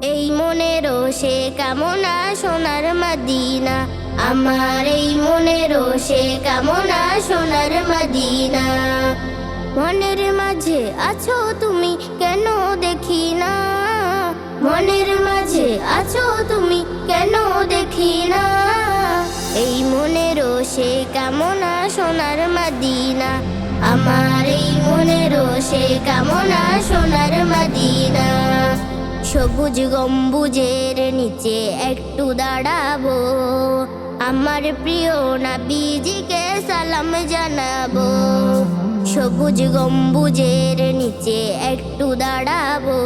এই মনেরও সে কামনা সোনার মদিনা, আমার এই মনেরও সে কামনা সোনার মদিনা। মনের মাঝে আছো তুমি কেন দেখি না, মনের মাঝে আছো তুমি কেন দেখি না। এই মনেরও সে কামনা সোনার মদিনা, আমার এই মনেরও সে কামনা সোনার মদিনা। সবুজ গম্বুজের নিচে একটু দাঁড়াবো, আমার প্রিয় নবীজিকে সালাম জানাবো। সবুজ গম্বুজের নিচে একটু দাঁড়াবো,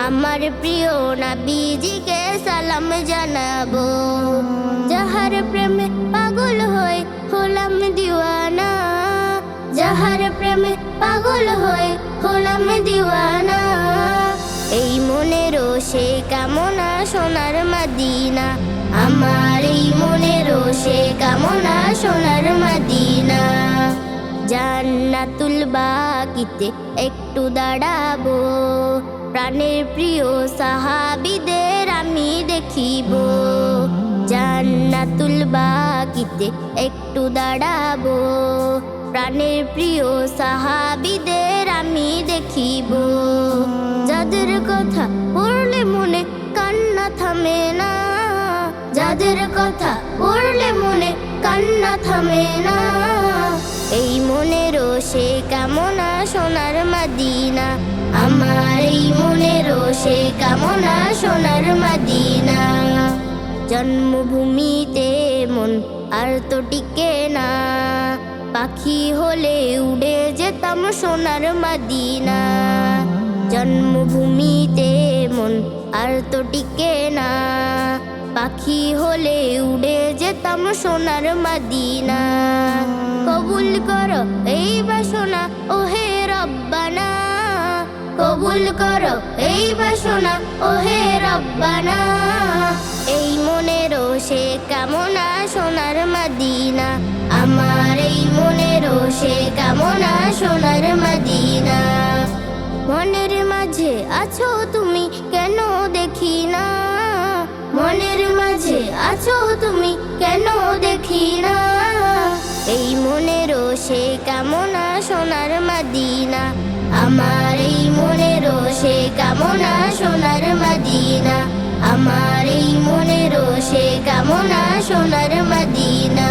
আমার প্রিয় নবীজিকে সালাম জানাবো। যাহার প্রেমে পাগল হয়ে হলাম দিওয়ানা, যাহার প্রেমে পাগল হয়ে হলাম দিওয়ানা। এই মনেরও সে কামনা সোনার মদিনা, আমার এই মনেরও সে কামনা সোনার মদিনা। জান্নাতুল বাকিতে একটু দাঁড়াবো, প্রাণের প্রিয় সাহাবীদের আমি দেখিব। জান্নাতুল বাকিতে একটু দাঁড়াবো, প্রাণের প্রিয় সাহাবীদের আমি দেখিব। যাদের কথা পড়লে মনে কান্না থামে না, যাদের কথা পড়লে মনে কান্না থামে না। এই মনেরও সে কামনা সোনার মদিনা, আমার এই মনেরও সে কামনা সোনার মদিনা। জন্মভূমিতে মন আর তো টিকে না, পাখি হলে উড়ে যেতাম সোনার মদিনা। জন্মভূমিতে মন আর তো টিকে না, পাখি হলে উড়ে যেতাম সোনার মদিনা। কবুল করো এই বাসনা ওহে রব্বানা, কবুল করো এই বাসনা ওহে রব্বানা। এই মনেরও সে কামনা সোনার মদিনা, আমার এই মনেরও সে কামনা সোনার মদিনা। মনের মাঝে আছো তুমি কেন দেখি না, মনের মাঝে আছো তুমি কেন দেখি না। এই মনেরও সে কামনা সোনার মদিনা, আমার এই মনেরও সে কামনা সোনার মদিনা, আমার এই মনেরও সে কামনা সোনার মদিনা।